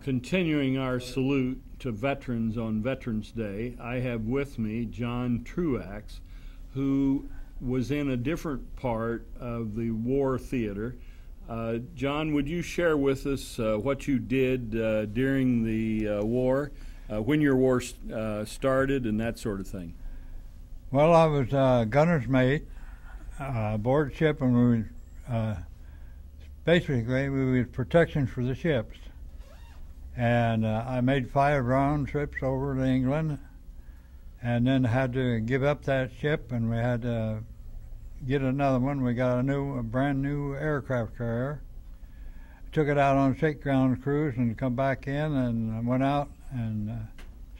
Continuing our salute to veterans on Veterans Day, I have with me John Truax, who was in a different part of the war theater. John, would you share with us what you did during the war, when your war started, and that sort of thing? Well, I was a gunner's mate aboard ship, and basically we was protection for the ships. And I made 5 round trips over to England, and then had to give up that ship, and we had to get another one. We got a brand new aircraft carrier. Took it out on a shakedown cruise and come back in, and went out and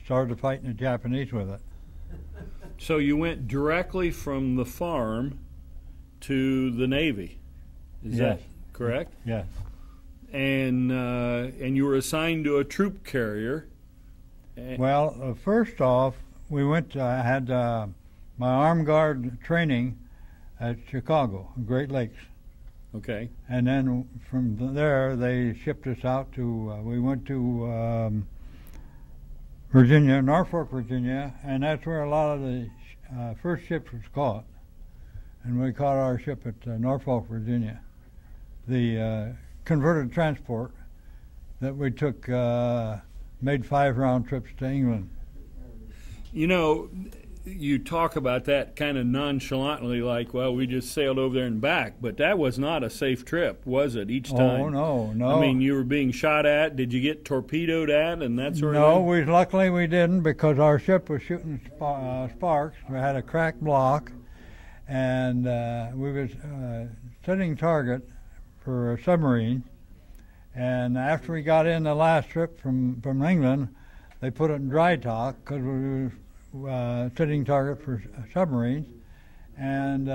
started fighting the Japanese with it. So you went directly from the farm to the Navy. Is Yes. that correct? Yes. And you were assigned to a troop carrier. Well, first off, we went. I had my armed guard training at Chicago, Great Lakes. Okay. And then from there, they shipped us out to. We went to Virginia, Norfolk, Virginia, and that's where a lot of the first ships was caught. And we caught our ship at Norfolk, Virginia. The converted transport that we took, made 5 round trips to England. You know, you talk about that kind of nonchalantly, like, well, we just sailed over there and back, but that was not a safe trip, was it, each time? Oh, no. I mean, you were being shot at. Did you get torpedoed at and that sort of thing? No, luckily we didn't, because our ship was shooting sparks. We had a cracked block, and we was setting target for a submarine. And after we got in the last trip from England, they put it in dry dock because we were sitting target for submarines, and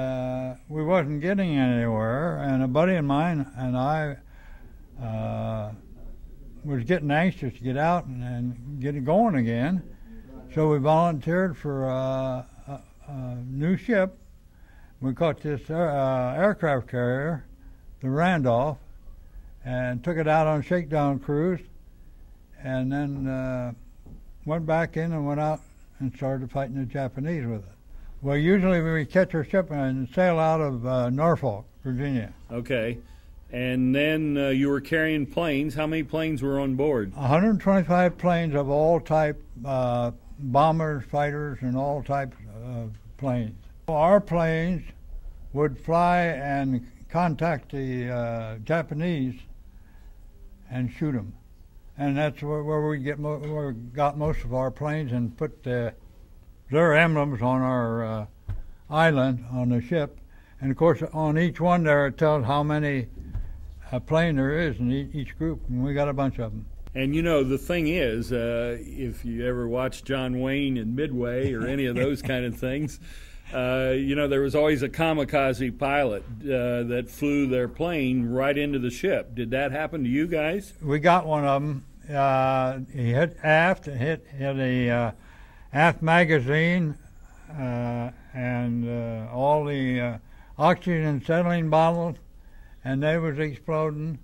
we wasn't getting anywhere. And a buddy of mine and I was getting anxious to get out and get it going again, so we volunteered for a new ship. We caught this aircraft carrier, the Randolph, and took it out on a shakedown cruise, and then went back in and went out and started fighting the Japanese with it. Well, usually we catch our ship and sail out of Norfolk, Virginia. Okay. And then you were carrying planes. How many planes were on board? 125 planes of all type, bombers, fighters, and all types of planes. Our planes would fly and contact the Japanese and shoot them, and that's where we got most of our planes, and put their emblems on our island on the ship. And of course, on each one there it tells how many plane there is in each group, and we got a bunch of them. And you know, the thing is, if you ever watch John Wayne in Midway or any of those kind of things, you know, there was always a kamikaze pilot that flew their plane right into the ship. Did that happen to you guys? We got one of them. He hit aft, hit a aft magazine, and all the oxygen and acetylene bottles, and they was exploding.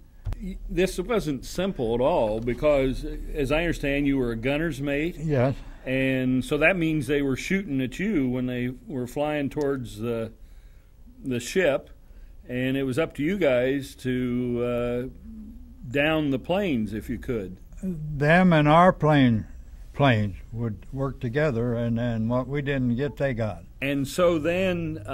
This wasn't simple at all, because, as I understand, you were a gunner's mate. Yes. And so that means they were shooting at you when they were flying towards the ship, and it was up to you guys to down the planes if you could. Them and our planes would work together, and then what we didn't get, they got. And so then,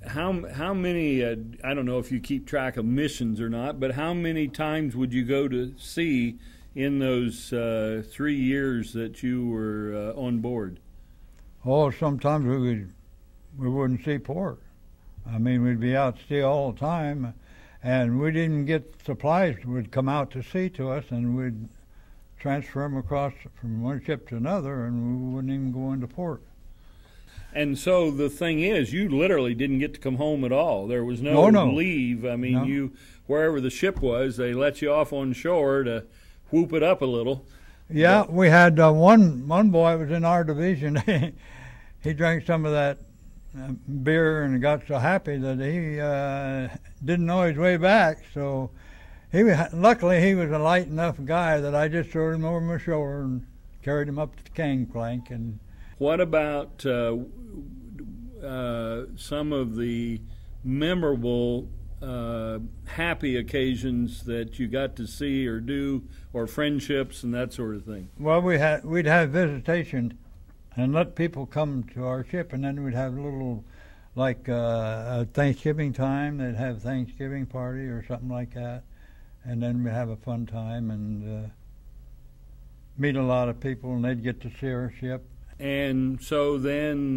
how many? I don't know if you keep track of missions or not, but how many times would you go to sea in those 3 years that you were on board? Oh, sometimes we wouldn't see port. I mean, we'd be out at sea all the time, and we didn't get supplies would come out to sea to us, and we'd transfer them across from one ship to another, and we wouldn't even go into port. And so the thing is, you literally didn't get to come home at all. There was no leave. I mean, you wherever the ship was, they let you off on shore to whoop it up a little. Yeah, we had one boy was in our division. He drank some of that beer and got so happy that he didn't know his way back. So Luckily, he was a light enough guy that I just threw him over my shoulder and carried him up to the gangplank. And what about some of the memorable happy occasions that you got to see or do, or friendships and that sort of thing? Well, we'd have visitation and let people come to our ship, and then we'd have a little, like Thanksgiving time, they'd have a Thanksgiving party or something like that, and then we'd have a fun time and meet a lot of people, and they'd get to see our ship. And so then,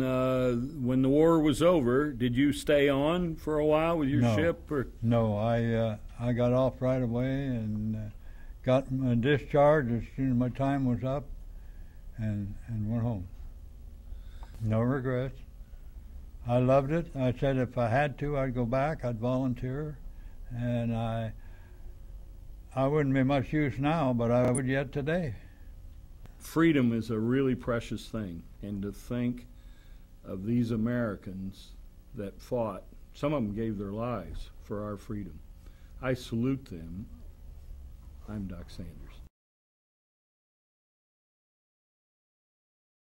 when the war was over, did you stay on for a while with your ship? Or? No, I got off right away and got my discharge as soon as my time was up, and went home. No regrets. I loved it. I said if I had to, I'd go back. I'd volunteer, and I wouldn't be much use now, but I would yet today. Freedom is a really precious thing, and to think of these Americans that fought, some of them gave their lives for our freedom. I salute them. I'm Doc Sanders.